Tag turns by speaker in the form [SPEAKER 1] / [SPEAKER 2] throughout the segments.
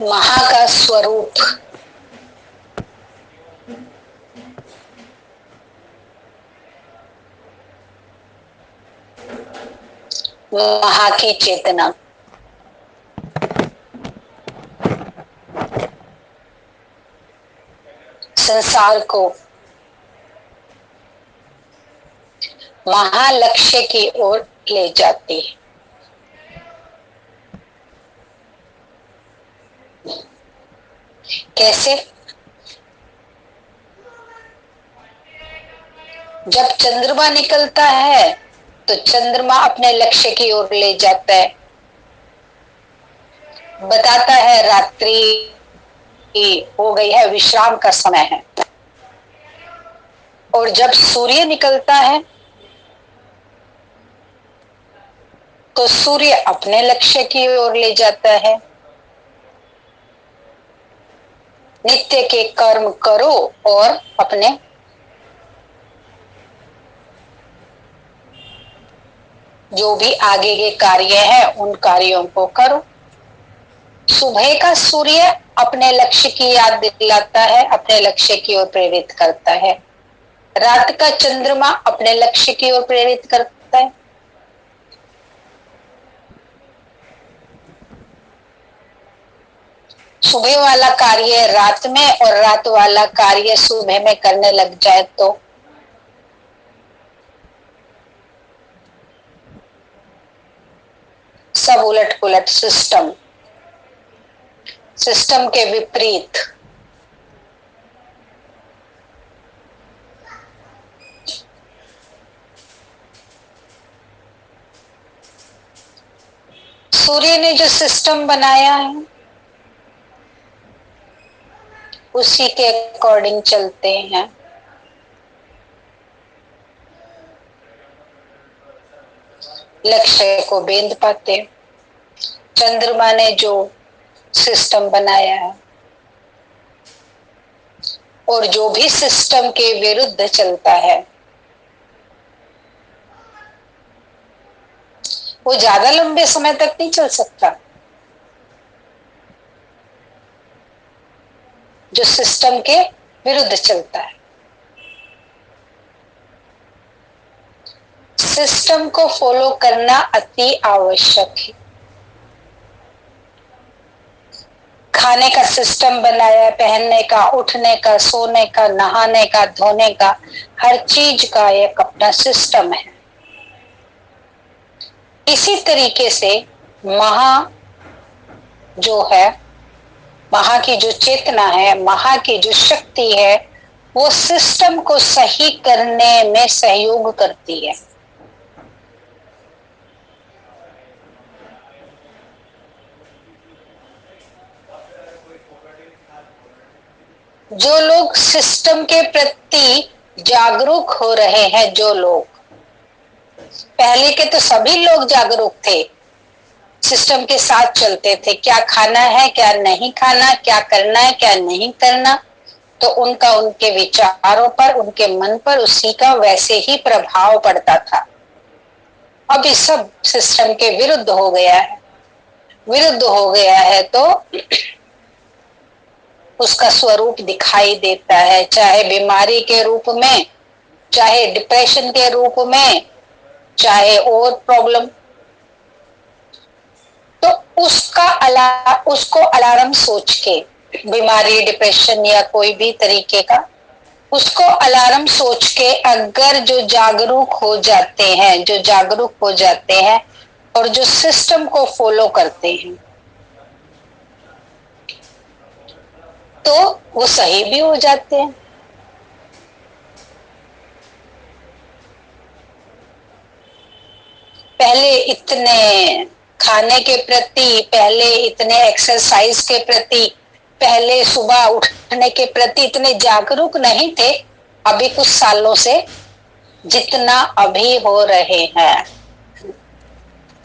[SPEAKER 1] महा का स्वरूप, महा की चेतना, संसार को महालक्ष्य की ओर ले जाती है। कैसे? जब चंद्रमा निकलता है तो चंद्रमा अपने लक्ष्य की ओर ले जाता है, बताता है रात्रि हो गई है, विश्राम का समय है। और जब सूर्य निकलता है तो सूर्य अपने लक्ष्य की ओर ले जाता है, नित्य के कर्म करो और अपने जो भी आगे के कार्य हैं उन कार्यों को करो। सुबह का सूर्य अपने लक्ष्य की याद दिलाता है, अपने लक्ष्य की ओर प्रेरित करता है। रात का चंद्रमा अपने लक्ष्य की ओर प्रेरित करता है। सुबह वाला कार्य रात में और रात वाला कार्य सुबह में करने लग जाए तो सब उलट पुलट, सिस्टम के विपरीत। सूर्य ने जो सिस्टम बनाया है उसी के अकॉर्डिंग चलते हैं। लक्ष्य को बेंध पाते। चंद्रमा ने जो सिस्टम बनाया है और जो भी सिस्टम के विरुद्ध चलता है वो ज्यादा लंबे समय तक नहीं चल सकता। जो सिस्टम के विरुद्ध चलता है, सिस्टम को फॉलो करना अति आवश्यक है। खाने का सिस्टम बनाया है, पहनने का, उठने का, सोने का, नहाने का, धोने का, हर चीज का एक अपना सिस्टम है। इसी तरीके से महा जो है, महा की जो चेतना है, महा की जो शक्ति है, वो सिस्टम को सही करने में सहयोग करती है। जो लोग सिस्टम के प्रति जागरूक हो रहे हैं, जो लोग पहले के तो सभी लोग जागरूक थे, सिस्टम के साथ चलते थे, क्या खाना है क्या नहीं खाना, क्या करना है क्या नहीं करना, तो उनका उनके विचारों पर, उनके मन पर उसी का वैसे ही प्रभाव पड़ता था। अब इस सब सिस्टम के विरुद्ध हो गया है। विरुद्ध हो गया है तो उसका स्वरूप दिखाई देता है, चाहे बीमारी के रूप में, चाहे डिप्रेशन के रूप में, चाहे और प्रॉब्लम। तो उसको अलार्म सोच के, बीमारी, डिप्रेशन या कोई भी तरीके का, उसको अलार्म सोच के अगर जो जागरूक हो जाते हैं, जो जागरूक हो जाते हैं और जो सिस्टम को फॉलो करते हैं तो वो सही भी हो जाते हैं। पहले इतने खाने के प्रति, पहले इतने एक्सरसाइज के प्रति, पहले सुबह उठने के प्रति इतने जागरूक नहीं थे। अभी कुछ सालों से जितना अभी हो रहे हैं,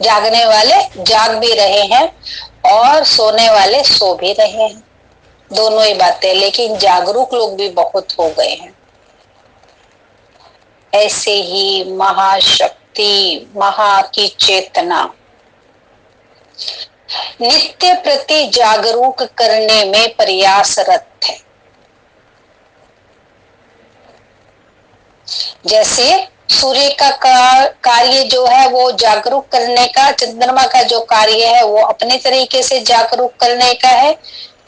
[SPEAKER 1] जागने वाले जाग भी रहे हैं और सोने वाले सो भी रहे हैं, दोनों ही बातें। लेकिन जागरूक लोग भी बहुत हो गए हैं। ऐसे ही महाशक्ति, महा की चेतना नित्य प्रति जागरूक करने में प्रयासरत है। जैसे सूर्य का कार्य जो है वो जागरूक करने का, चंद्रमा का जो कार्य है वो अपने तरीके से जागरूक करने का है,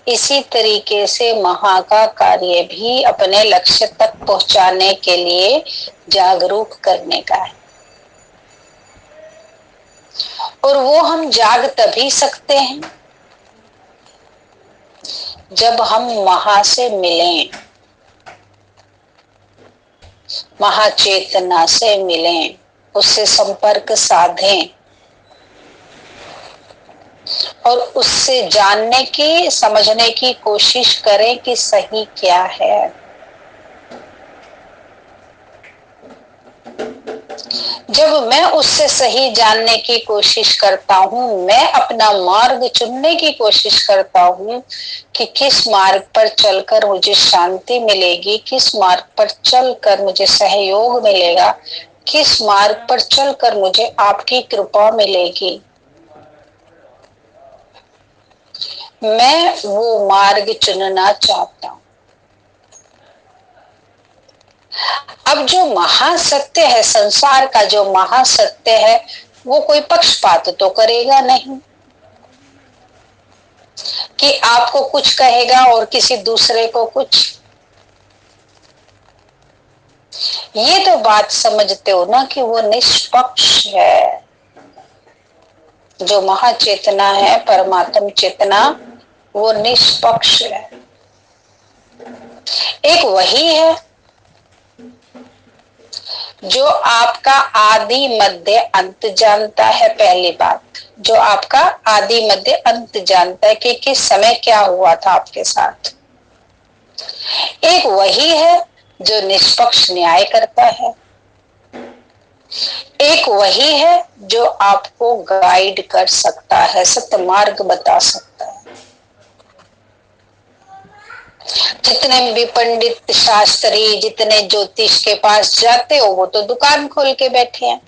[SPEAKER 1] इसी तरीके से महा का कार्य भी अपने लक्ष्य तक पहुंचाने के लिए जागरूक करने का है। और वो हम जाग तभी सकते हैं जब हम महा से मिलें, महाचेतना से मिलें, उससे संपर्क साधें और उससे जानने की, समझने की कोशिश करें कि सही क्या है। जब मैं उससे सही जानने की कोशिश करता हूँ, मैं अपना मार्ग चुनने की कोशिश करता हूँ कि किस मार्ग पर चलकर मुझे शांति मिलेगी, किस मार्ग पर चलकर मुझे सहयोग मिलेगा, किस मार्ग पर चलकर मुझे आपकी कृपा मिलेगी, मैं वो मार्ग चुनना चाहता हूं। अब जो महासत्य है, संसार का जो महासत्य है, वो कोई पक्षपात तो करेगा नहीं कि आपको कुछ कहेगा और किसी दूसरे को कुछ। ये तो बात समझते हो ना कि वो निष्पक्ष है। जो महाचेतना है, परमात्म चेतना, वो निष्पक्ष है। एक वही है जो आपका आदि मध्य अंत जानता है। पहली बात, जो आपका आदि मध्य अंत जानता है कि किस समय क्या हुआ था आपके साथ। एक वही है जो निष्पक्ष न्याय करता है। एक वही है जो आपको गाइड कर सकता है, सत्य मार्ग बता सकता है। जितने भी पंडित शास्त्री, जितने ज्योतिष के पास जाते हो, वो तो दुकान खोल के बैठे हैं।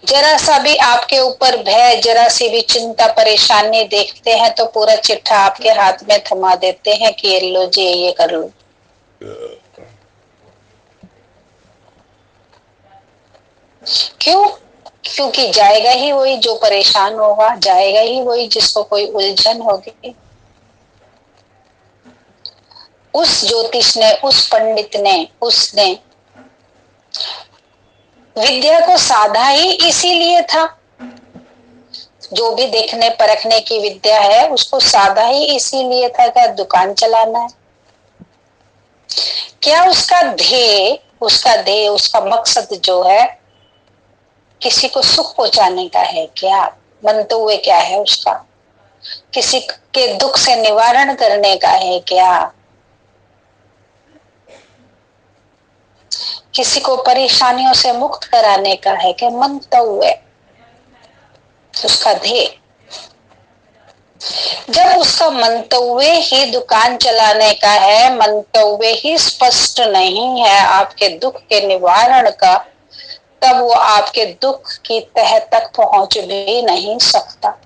[SPEAKER 1] जरा सा भी आपके ऊपर भय, जरा सी भी चिंता परेशानी देखते हैं तो पूरा चिट्ठा आपके हाथ में थमा देते हैं कि ये लो जी, ये कर लो। क्यों? क्योंकि जाएगा ही वही जो परेशान होगा, जाएगा ही वही जिसको कोई उलझन होगी। उस ज्योतिष ने, उस पंडित ने, उसने विद्या को साधा ही इसीलिए था। जो भी देखने परखने की विद्या है उसको साधा ही इसीलिए था कि दुकान चलाना है। क्या उसका ध्येय, उसका मकसद जो है किसी को सुख पहुंचाने का है क्या? मंतव्य क्या है उसका? किसी के दुख से निवारण करने का है क्या? किसी को परेशानियों से मुक्त कराने का है क्या मंतव्य, उसका ध्येय? जब उसका मंतव्य ही दुकान चलाने का है, मंतव्य ही स्पष्ट नहीं है आपके दुख के निवारण का, तब वो आपके दुख की तह तक पहुंच भी नहीं सकता।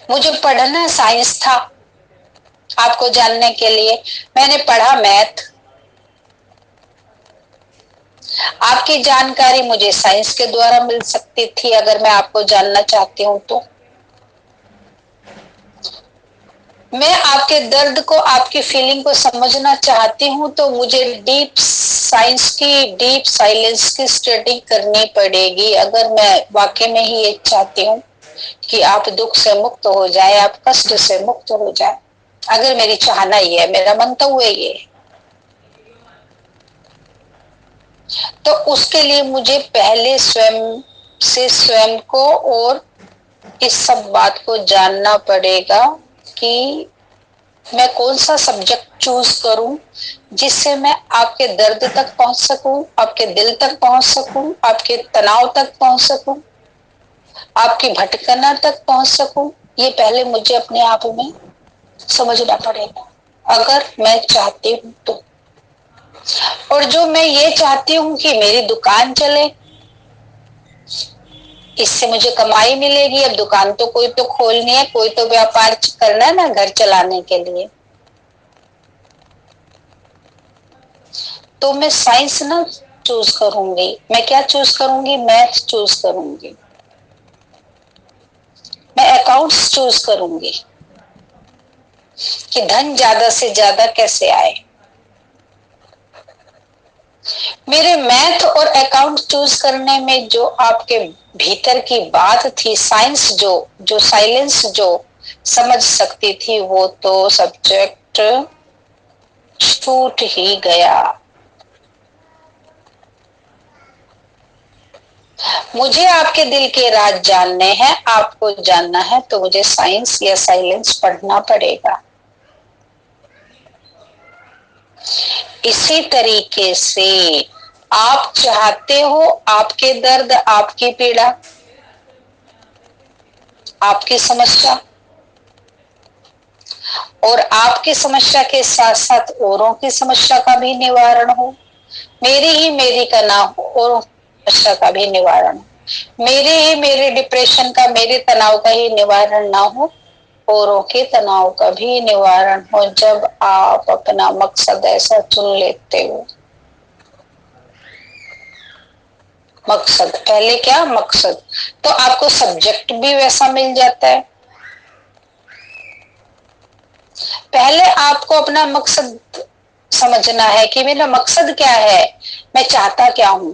[SPEAKER 1] मुझे पढ़ना साइंस था आपको जानने के लिए, मैंने पढ़ा मैथ। आपकी जानकारी मुझे साइंस के द्वारा मिल सकती थी अगर मैं आपको जानना चाहती हूं तो। मैं आपके दर्द को, आपकी फीलिंग को समझना चाहती हूं तो मुझे डीप साइंस की, डीप साइलेंस की स्टडी करनी पड़ेगी। अगर मैं वाकई में ही ये चाहती हूँ कि आप दुख से मुक्त हो जाए, आप कष्ट से मुक्त हो जाए, अगर मेरी चाहना ये है, मेरा मंतव्य ये है, तो उसके लिए मुझे पहले स्वयं से स्वयं को और इस सब बात को जानना पड़ेगा कि मैं कौन सा सब्जेक्ट चूज करूं जिससे मैं आपके दर्द तक पहुंच सकूं, आपके दिल तक पहुंच सकूं, आपके तनाव तक पहुंच सकूं, आपकी भटकना तक पहुंच सकूं। ये पहले मुझे अपने आप में समझना पड़ेगा अगर मैं चाहती हूं तो। और जो मैं ये चाहती हूँ कि मेरी दुकान चले, इससे मुझे कमाई मिलेगी। अब दुकान तो कोई तो खोलनी है, कोई तो व्यापार करना है ना घर चलाने के लिए। तो मैं साइंस ना चूज करूंगी, मैं क्या चूज करूंगी, मैथ चूज करूंगी, मैं अकाउंट्स चूज करूंगी कि धन ज्यादा से ज्यादा कैसे आए। मेरे मैथ और अकाउंट चूज करने में जो आपके भीतर की बात थी, साइंस जो साइलेंस जो समझ सकती थी, वो तो सब्जेक्ट छूट ही गया। मुझे आपके दिल के राज जानने हैं, आपको जानना है, तो मुझे साइंस या साइलेंस पढ़ना पड़ेगा। इसी तरीके से आप चाहते हो आपके दर्द, आपकी पीड़ा, आपकी समस्या और आपकी समस्या के साथ साथ औरों की समस्या का भी निवारण हो। मेरी का ना हो, औरों की समस्या का भी निवारण हो। मेरे डिप्रेशन का, मेरे तनाव का ही निवारण ना हो, औरों के तनाव का भी निवारण हो। जब आप अपना मकसद ऐसा चुन लेते हो, मकसद पहले क्या मकसद, तो आपको सब्जेक्ट भी वैसा मिल जाता है। पहले आपको अपना मकसद समझना है कि मेरा मकसद क्या है, मैं चाहता क्या हूं।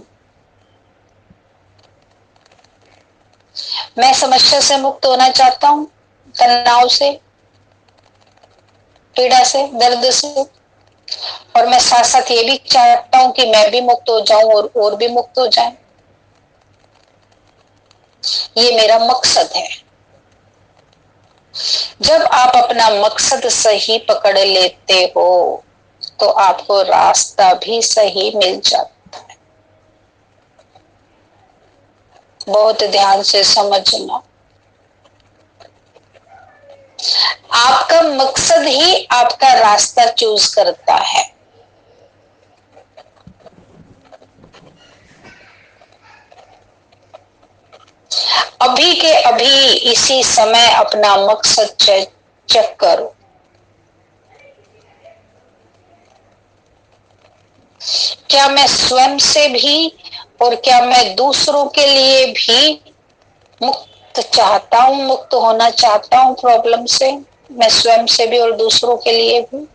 [SPEAKER 1] मैं समस्या से मुक्त होना चाहता हूं, तनाव से, पीड़ा से, दर्द से, और मैं साथ साथ ये भी चाहता हूं कि मैं भी मुक्त हो जाऊं और भी मुक्त हो जाए। ये मेरा मकसद है। जब आप अपना मकसद सही पकड़ लेते हो तो आपको रास्ता भी सही मिल जाता है। बहुत ध्यान से समझना, आपका मकसद ही आपका रास्ता चूज करता है। अभी के अभी इसी समय अपना मकसद चेक करो। क्या मैं स्वयं से भी और क्या मैं दूसरों के लिए भी मुक्त चाहता हूं, मुक्त होना चाहता हूं प्रॉब्लम से? मैं स्वयं से भी और दूसरों के लिए भी।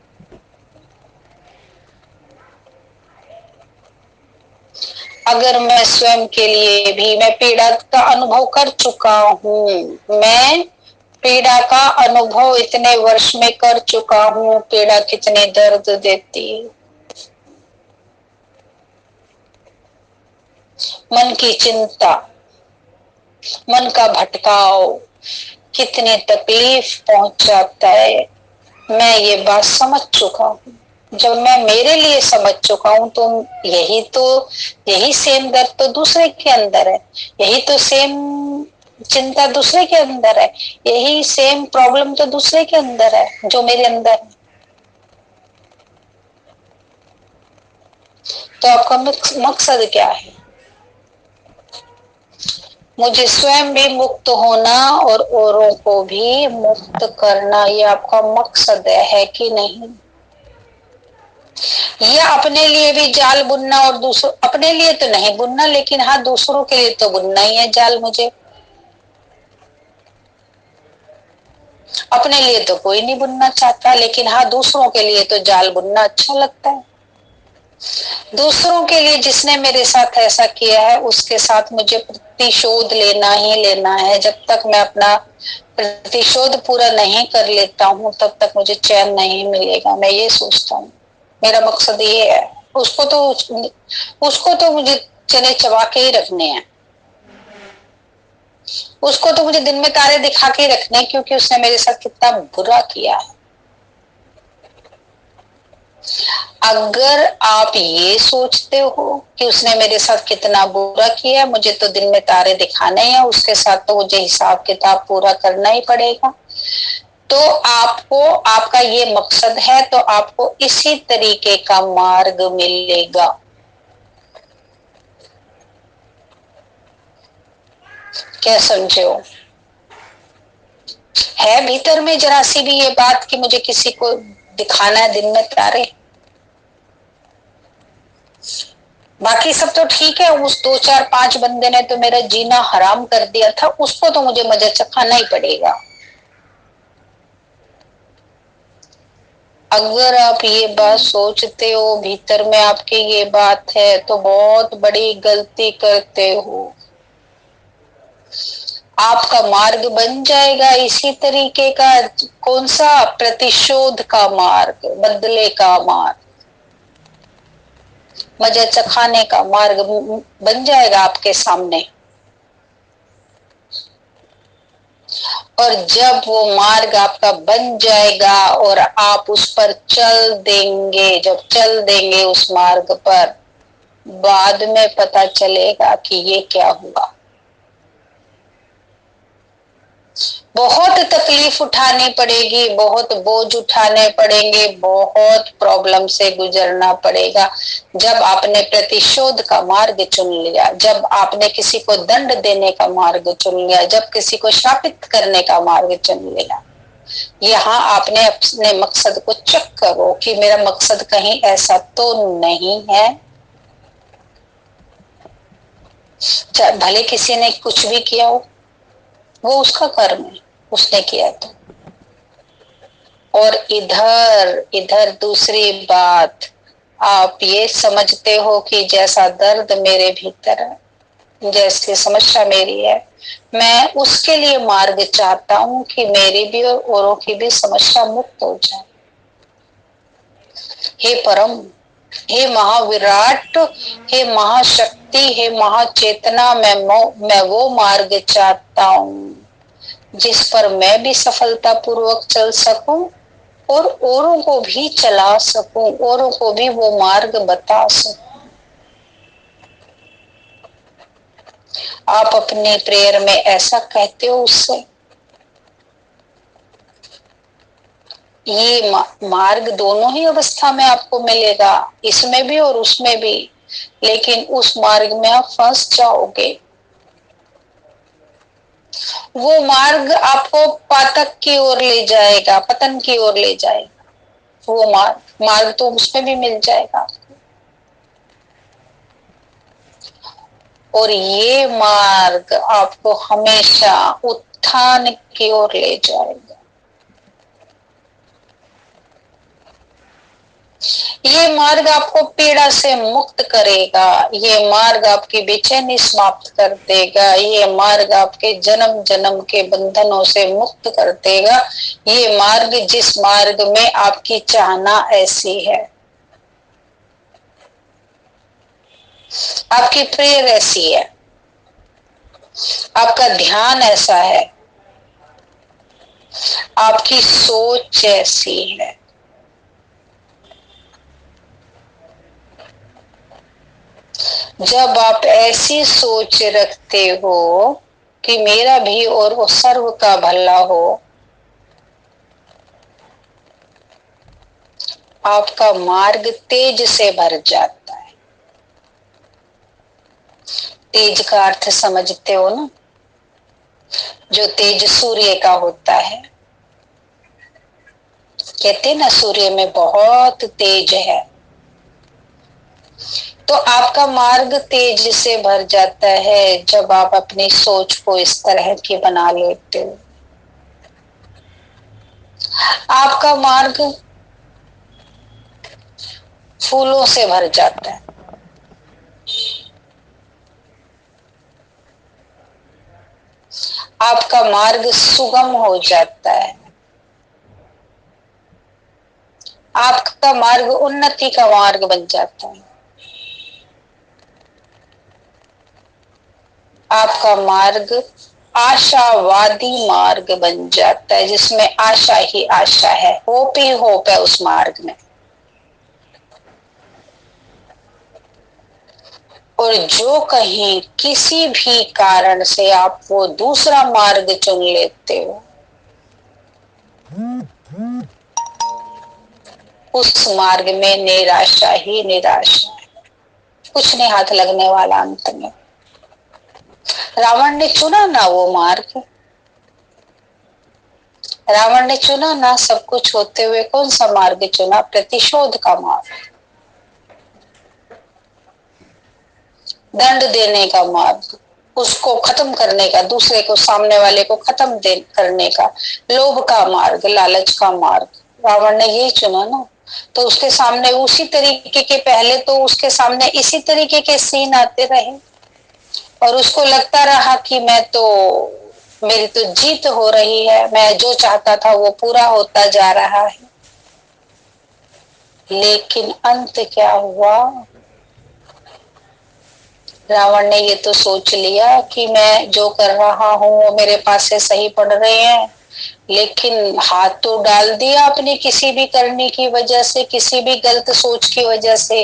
[SPEAKER 1] अगर मैं स्वयं के लिए भी, मैं पीड़ा का अनुभव कर चुका हूं, मैं पीड़ा का अनुभव इतने वर्ष में कर चुका हूं, पीड़ा कितने दर्द देती है। मन की चिंता, मन का भटकाव कितने तकलीफ पहुंचाता है, मैं ये बात समझ चुका हूं। जब मैं मेरे लिए समझ चुका हूं तो यही सेम दर्द तो दूसरे के अंदर है, यही तो सेम चिंता दूसरे के अंदर है, यही सेम प्रॉब्लम तो दूसरे के अंदर है जो मेरे अंदर है। तो आपका मकसद क्या है? मुझे स्वयं भी मुक्त होना और औरों को भी मुक्त करना, ये आपका मकसद है कि नहीं? या अपने लिए भी जाल बुनना और दूसरों, अपने लिए तो नहीं बुनना, लेकिन हाँ दूसरों के लिए तो बुनना ही है जाल। मुझे अपने लिए तो कोई नहीं बुनना चाहता, लेकिन हाँ दूसरों के लिए तो जाल बुनना अच्छा लगता है। दूसरों के लिए जिसने मेरे साथ ऐसा किया है उसके साथ मुझे प्रतिशोध लेना ही लेना है। जब तक मैं अपना प्रतिशोध पूरा नहीं कर लेता हूँ तब तक मुझे चैन नहीं मिलेगा। मैं ये सोचता हूँ, मेरा मकसद ये है। उसको तो मुझे चने चबा के ही रखने हैं, उसको तो मुझे दिन में तारे दिखा के ही रखने हैं, क्योंकि उसने मेरे साथ कितना बुरा किया है। अगर आप ये सोचते हो कि उसने मेरे साथ कितना बुरा किया, मुझे तो दिन में तारे दिखाने हैं, उसके साथ तो मुझे हिसाब किताब पूरा करना ही पड़ेगा, तो आपको, आपका ये मकसद है तो आपको इसी तरीके का मार्ग मिलेगा। क्या समझे हो? है भीतर में जरा सी भी ये बात कि मुझे किसी को दिखाना है दिन में तारे? बाकी सब तो ठीक है, उस 2 4 5 बंदे ने तो मेरा जीना हराम कर दिया था, उसको तो मुझे मजा चखाना ही पड़ेगा। अगर आप ये बात सोचते हो, भीतर में आपके ये बात है, तो बहुत बड़ी गलती करते हो। आपका मार्ग बन जाएगा इसी तरीके का। कौन सा? प्रतिशोध का मार्ग, बदले का मार्ग, मजा चखाने का मार्ग बन जाएगा आपके सामने। और जब वो मार्ग आपका बन जाएगा और आप उस पर चल देंगे, जब चल देंगे उस मार्ग पर, बाद में पता चलेगा कि ये क्या हुआ। बहुत तकलीफ उठानी पड़ेगी, बहुत बोझ उठाने पड़ेंगे, बहुत प्रॉब्लम से गुजरना पड़ेगा। जब आपने प्रतिशोध का मार्ग चुन लिया, जब आपने किसी को दंड देने का मार्ग चुन लिया, जब किसी को शापित करने का मार्ग चुन लिया, यहाँ आपने अपने मकसद को चेक करो कि मेरा मकसद कहीं ऐसा तो नहीं है। भले किसी ने कुछ भी किया हो, वो उसका कर्म है, उसने किया तो। और इधर इधर दूसरी बात, आप ये समझते हो कि जैसा दर्द मेरे भीतर है, जैसी समस्या मेरी है, मैं उसके लिए मार्ग चाहता हूं कि मेरी भी और औरों की भी समस्या मुक्त हो जाए। हे परम, हे महाविराट, हे महाशक्ति, हे महाचेतना, मैं वो मार्ग चाहता हूं जिस पर मैं भी सफलता पूर्वक चल सकूं और औरों को भी चला सकूं, औरों को भी वो मार्ग बता सकूं। आप अपने प्रेयर में ऐसा कहते हो उससे, ये मार्ग दोनों ही अवस्था में आपको मिलेगा, इसमें भी और उसमें भी, लेकिन उस मार्ग में आप फंस जाओगे। वो मार्ग आपको पातक की ओर ले जाएगा, पतन की ओर ले जाएगा। वो मार्ग तो उसमें भी मिल जाएगा। और ये मार्ग आपको हमेशा उत्थान की ओर ले जाएगा। ये मार्ग आपको पीड़ा से मुक्त करेगा, ये मार्ग आपकी बेचैनी समाप्त कर देगा, ये मार्ग आपके जन्म जन्म के बंधनों से मुक्त कर देगा। ये मार्ग, जिस मार्ग में आपकी चाहना ऐसी है, आपकी प्रेयर ऐसी है, आपका ध्यान ऐसा है, आपकी सोच ऐसी है, जब आप ऐसी सोच रखते हो कि मेरा भी और वो सर्व का भला हो, आपका मार्ग तेज से भर जाता है। तेज का अर्थ समझते हो ना? जो तेज सूर्य का होता है, कहते ना सूर्य में बहुत तेज है, तो आपका मार्ग तेज से भर जाता है जब आप अपनी सोच को इस तरह की बना लेते हो। आपका मार्ग फूलों से भर जाता है, आपका मार्ग सुगम हो जाता है, आपका मार्ग उन्नति का मार्ग बन जाता है, आपका मार्ग आशावादी मार्ग बन जाता है, जिसमें आशा ही आशा है, होप ही होप है उस मार्ग में। और जो कहीं किसी भी कारण से आप वो दूसरा मार्ग चुन लेते हो, उस मार्ग में निराशा ही निराशा है, कुछ नहीं हाथ लगने वाला अंत में। रावण ने चुना ना वो मार्ग, रावण ने चुना ना सब कुछ होते हुए कौन सा मार्ग चुना? प्रतिशोध का मार्ग, दंड देने का मार्ग, उसको खत्म करने का, दूसरे को, सामने वाले को खत्म करने का, लोभ का मार्ग, लालच का मार्ग। रावण ने यही चुना ना। तो उसके सामने उसी तरीके के, पहले तो उसके सामने इसी तरीके के सीन आते रहे और उसको लगता रहा कि मैं तो, मेरी तो जीत हो रही है, मैं जो चाहता था वो पूरा होता जा रहा है। लेकिन अंत क्या हुआ? रावण ने ये तो सोच लिया कि मैं जो कर रहा हूँ वो मेरे पास से सही पड़ रहे हैं, लेकिन हाथ तो डाल दिया अपनी किसी भी करने की वजह से, किसी भी गलत सोच की वजह से,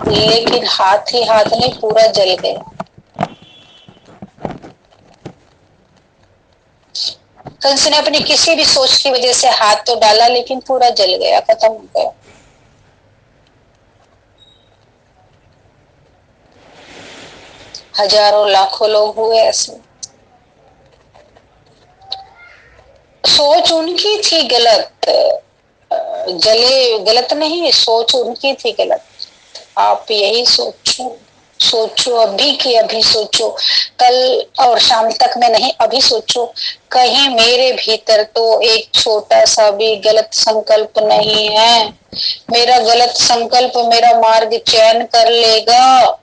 [SPEAKER 1] लेकिन हाथ ही हाथ नहीं, पूरा जल गया। कंस ने अपनी किसी भी सोच की वजह से हाथ तो डाला, लेकिन पूरा जल गया, खत्म हो गया। हजारों लाखों लोग हुए ऐसे। सोच उनकी थी गलत, जले गलत नहीं, सोच उनकी थी गलत। आप यही सोचो, सोचो अभी की अभी सोचो, कल और शाम तक में नहीं, अभी सोचो, कहीं मेरे भीतर तो एक छोटा सा भी गलत संकल्प नहीं है? मेरा गलत संकल्प मेरा मार्ग चयन कर लेगा?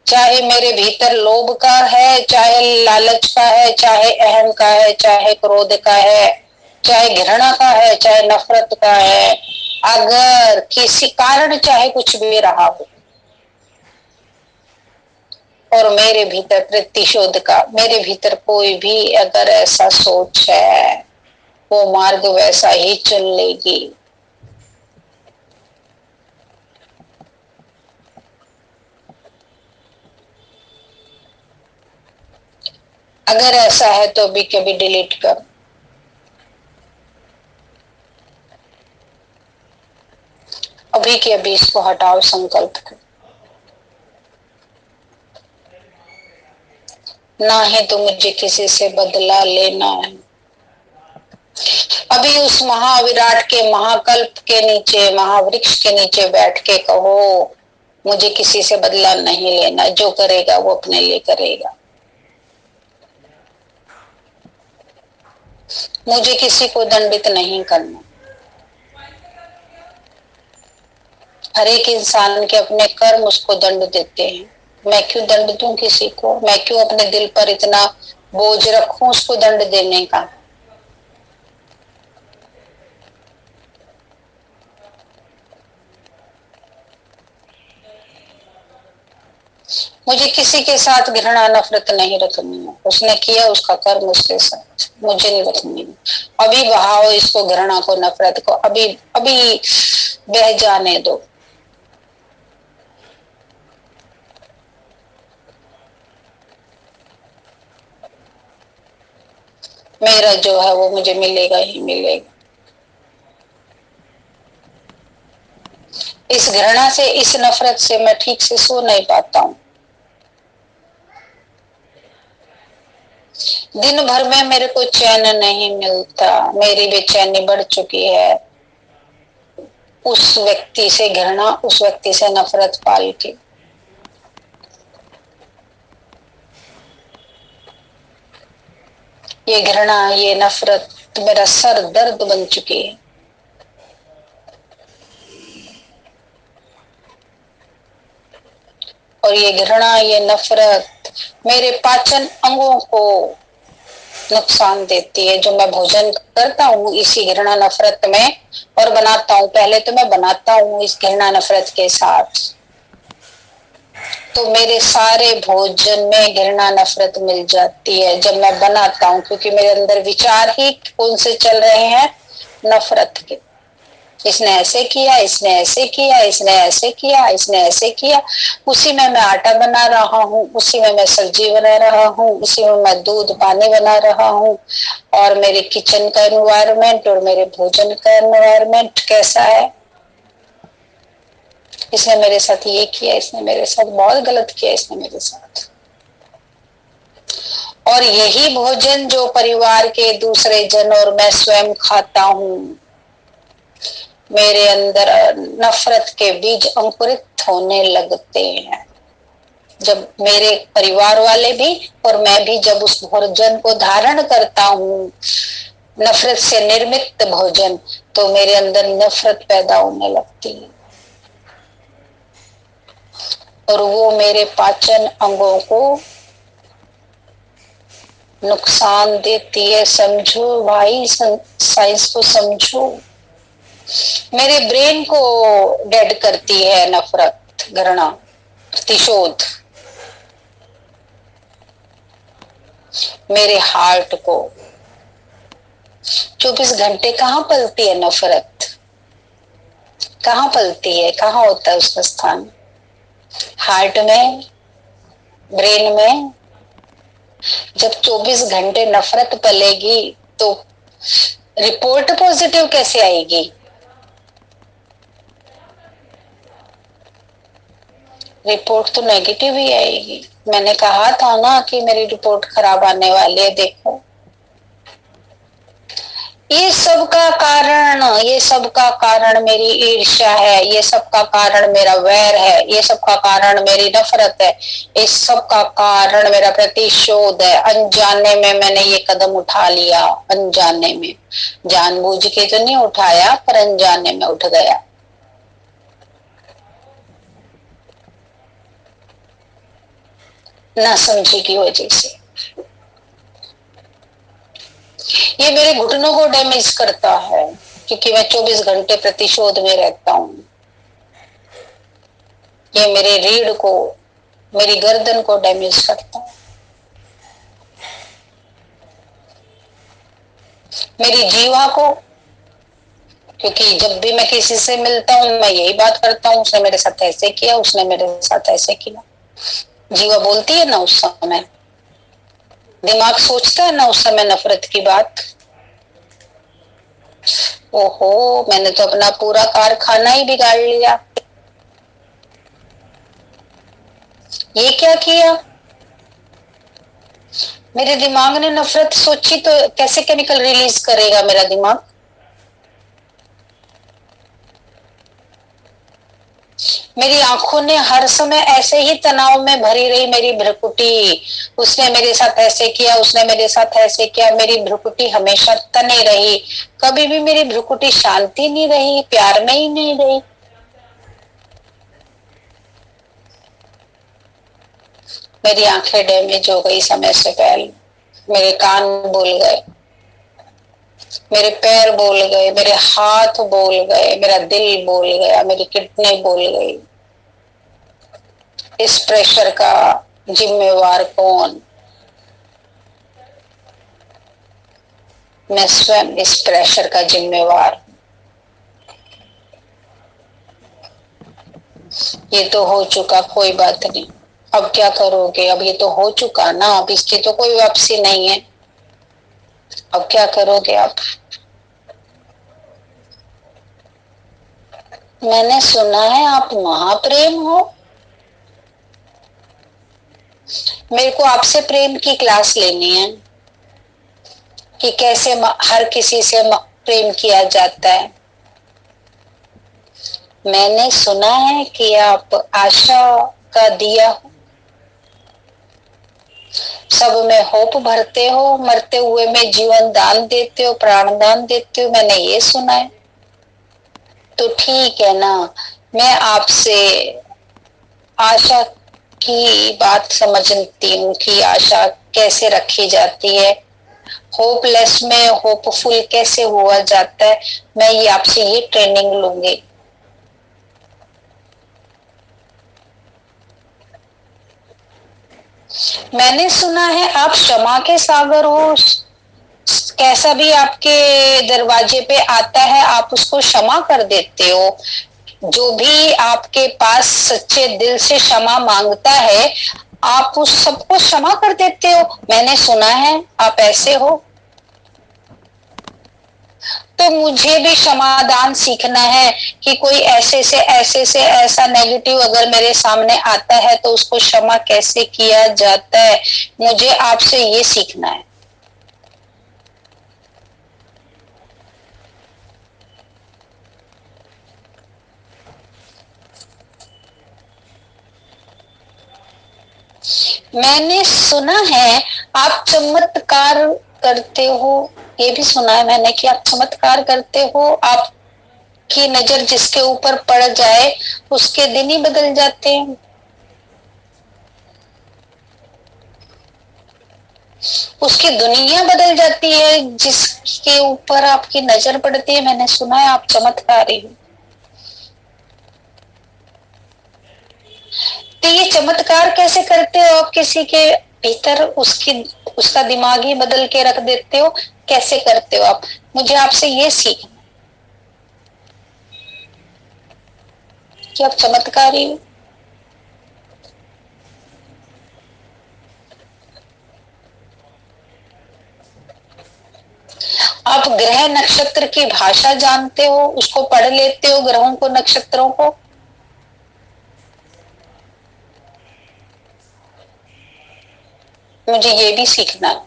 [SPEAKER 1] चाहे मेरे भीतर लोभ का है, चाहे लालच का है, चाहे अहम का है, चाहे क्रोध का है, चाहे घृणा का है, चाहे नफरत का है, अगर किसी कारण चाहे कुछ भी रहा हो, और मेरे भीतर प्रतिशोध का, मेरे भीतर कोई भी अगर ऐसा सोच है, वो मार्ग वैसा ही चुन लेगी। अगर ऐसा है तो अभी कभी डिलीट कर, अभी के अभी इसको हटाओ, संकल्प कर। ना ही तो मुझे किसी से बदला लेना है। अभी उस महाविराट के महाकल्प के नीचे, महावृक्ष के नीचे बैठ के कहो, मुझे किसी से बदला नहीं लेना, जो करेगा वो अपने लिए करेगा, मुझे किसी को दंडित नहीं करना। हर एक इंसान के अपने कर्म उसको दंड देते हैं। मैं क्यों दंड दूं किसी को? मैं क्यों अपने दिल पर इतना बोझ रखूं उसको दंड देने का? मुझे किसी के साथ घृणा नफरत नहीं रखनी है, उसने किया उसका कर्म उसके साथ, मुझे नहीं रखनी है। अभी बहाओ इसको, घृणा को, नफरत को, अभी अभी बह जाने दो। मेरा जो है वो मुझे मिलेगा ही मिलेगा। इस घृणा से, इस नफरत से मैं ठीक से सो नहीं पाता हूँ। दिन भर में मेरे को चैन नहीं मिलता, मेरी बेचैनी बढ़ चुकी है उस व्यक्ति से घृणा, उस व्यक्ति से नफरत पाल के। ये घृणा, ये नफरत मेरा सर दर्द बन चुकी है। और ये घृणा, ये नफरत मेरे पाचन अंगों को नुकसान देती है। जो मैं भोजन करता हूँ इसी घृणा नफरत में और बनाता हूँ, पहले तो मैं बनाता हूँ इस घृणा नफरत के साथ, तो मेरे सारे भोजन में घृणा नफरत मिल जाती है जब मैं बनाता हूँ, क्योंकि मेरे अंदर विचार ही कौन से चल रहे हैं? नफरत के। इसने ऐसे किया, इसने ऐसे किया, इसने ऐसे किया, इसने ऐसे किया। उसी में मैं आटा बना रहा हूँ, उसी में मैं सब्जी बना रहा हूँ, उसी में मैं दूध पानी बना रहा हूँ। और मेरे किचन का एनवायरनमेंट और मेरे भोजन का एनवायरनमेंट कैसा है? इसने मेरे साथ ये किया, इसने मेरे साथ बहुत गलत किया, इसने मेरे साथ। और यही भोजन जो परिवार के दूसरे जन और मैं स्वयं खाता हूँ, मेरे अंदर नफरत के बीज अंकुरित होने लगते हैं। जब मेरे परिवार वाले भी और मैं भी जब उस भोजन को धारण करता हूँ, नफरत से निर्मित भोजन, तो मेरे अंदर नफरत पैदा होने लगती है और वो मेरे पाचन अंगों को नुकसान देती है। समझो भाई, साइंस को समझो। मेरे ब्रेन को डेड करती है नफरत, घृणा, प्रतिशोध। मेरे हार्ट को 24 घंटे कहाँ पलती है नफरत? कहाँ पलती है? कहाँ होता है उसका स्थान? हार्ट में, ब्रेन में। जब 24 घंटे नफरत पलेगी तो रिपोर्ट पॉजिटिव कैसे आएगी? रिपोर्ट तो नेगेटिव ही आएगी। मैंने कहा था ना कि मेरी रिपोर्ट खराब आने वाली है। देखो, ये सब का कारण, ये सब का कारण मेरी ईर्ष्या है, ये सब का कारण मेरा वैर है, ये सब का कारण मेरी नफरत है, इस सब का कारण मेरा प्रतिशोध है। अनजाने में मैंने ये कदम उठा लिया, अनजाने में। जानबूझ के तो नहीं उठाया, पर अनजाने में उठ गया। ना समझी की वजह से ये मेरे घुटनों को डैमेज करता है, क्योंकि मैं 24 घंटे प्रतिशोध में रहता हूँ। ये मेरे रीढ़ को, मेरी गर्दन को डैमेज करता है, मेरी जीवा को। क्योंकि जब भी मैं किसी से मिलता हूँ मैं यही बात करता हूँ, उसने मेरे साथ ऐसे किया, उसने मेरे साथ ऐसे किया। जीवा बोलती है ना उस समय, दिमाग सोचता है ना उस समय नफरत की बात। ओहो, मैंने तो अपना पूरा कारखाना ही बिगाड़ लिया। ये क्या किया? मेरे दिमाग ने नफरत सोची तो कैसे केमिकल रिलीज करेगा मेरा दिमाग? मेरी आंखों ने हर समय ऐसे ही तनाव में भरी रही मेरी भ्रुकुटी। उसने मेरे साथ ऐसे किया, उसने मेरे साथ ऐसे किया। मेरी भ्रुकुटी हमेशा तने रही, कभी भी मेरी भ्रुकुटी शांति नहीं रही, प्यार में ही नहीं रही। मेरी आंखें डैमेज हो गई समय से पहले, मेरे कान बोल गए, मेरे पैर बोल गए, मेरे हाथ बोल गए, मेरा दिल बोल गया, मेरी किडनी बोल गई। इस प्रेशर का जिम्मेवार कौन? मैं स्वयं इस प्रेशर का जिम्मेवार। ये तो हो चुका, कोई बात नहीं। अब क्या करोगे? अब ये तो हो चुका ना, अब इसकी तो कोई वापसी नहीं है। अब क्या करोगे आप? मैंने सुना है आप महाप्रेम हो। मेरे को आपसे प्रेम की क्लास लेनी है कि कैसे हर किसी से प्रेम किया जाता है। मैंने सुना है कि आप आशा का दिया हो, सब में होप भरते हो, मरते हुए में जीवन दान देते हो, प्राण दान देते हो। मैंने ये सुना है। तो ठीक है ना, मैं आपसे आशा की बात समझती हूँ कि आशा कैसे रखी जाती है, होपलेस में होपफुल कैसे हुआ जाता है। मैं ये आपसे ये ट्रेनिंग लूंगी। मैंने सुना है आप क्षमा के सागर हो, कैसा भी आपके दरवाजे पे आता है आप उसको क्षमा कर देते हो। जो भी आपके पास सच्चे दिल से क्षमा मांगता है आप उस सबको क्षमा कर देते हो। मैंने सुना है आप ऐसे हो, तो मुझे भी क्षमादान सीखना है कि कोई ऐसे से ऐसा नेगेटिव अगर मेरे सामने आता है तो उसको क्षमा कैसे किया जाता है। मुझे आपसे ये सीखना है। मैंने सुना है आप चमत्कार करते हो, ये भी सुना है मैंने कि आप चमत्कार करते हो। आपकी नजर जिसके ऊपर पड़ जाए उसके दिन ही बदल जाते हैं। उसकी दुनिया बदल जाती है जिसके ऊपर आपकी नजर पड़ती है। मैंने सुना है आप चमत्कारी हो। तो ये चमत्कार कैसे करते हो आप? किसी के भीतर उसका दिमाग ही बदल के रख देते हो? कैसे करते हो आप? मुझे आपसे ये सीखना कि आप चमत्कारी हो। आप ग्रह नक्षत्र की भाषा जानते हो, उसको पढ़ लेते हो, ग्रहों को नक्षत्रों को? मुझे ये भी सीखना है।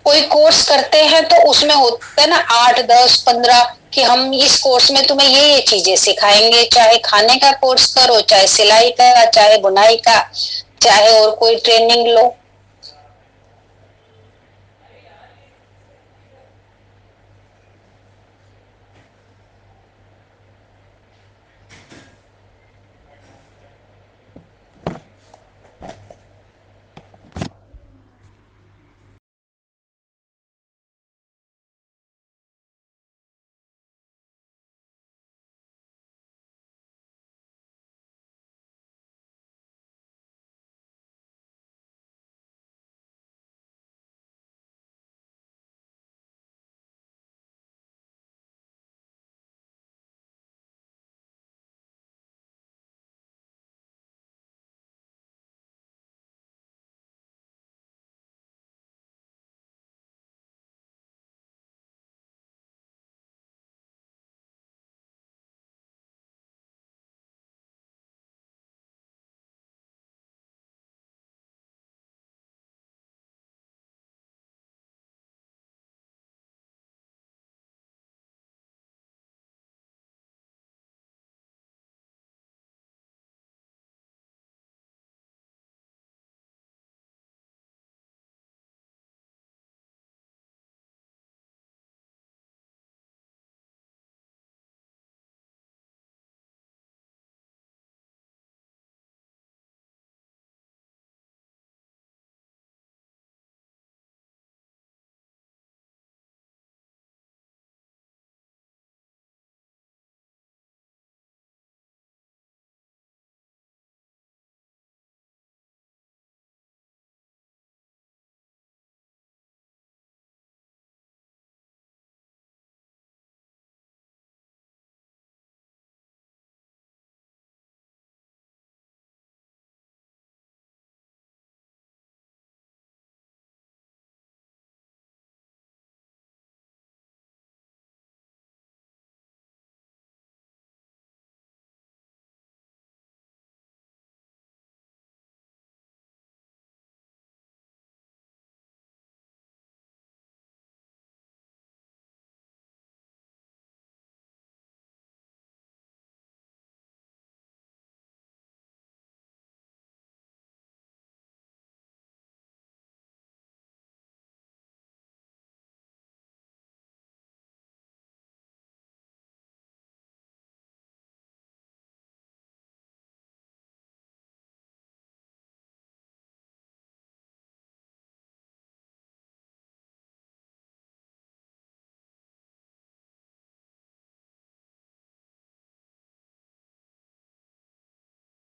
[SPEAKER 1] कोई कोर्स करते हैं तो उसमें होता है ना 8 10 15 कि हम इस कोर्स में तुम्हें ये चीजें सिखाएंगे। चाहे खाने का कोर्स करो, चाहे सिलाई का, चाहे बुनाई का, चाहे और कोई ट्रेनिंग लो।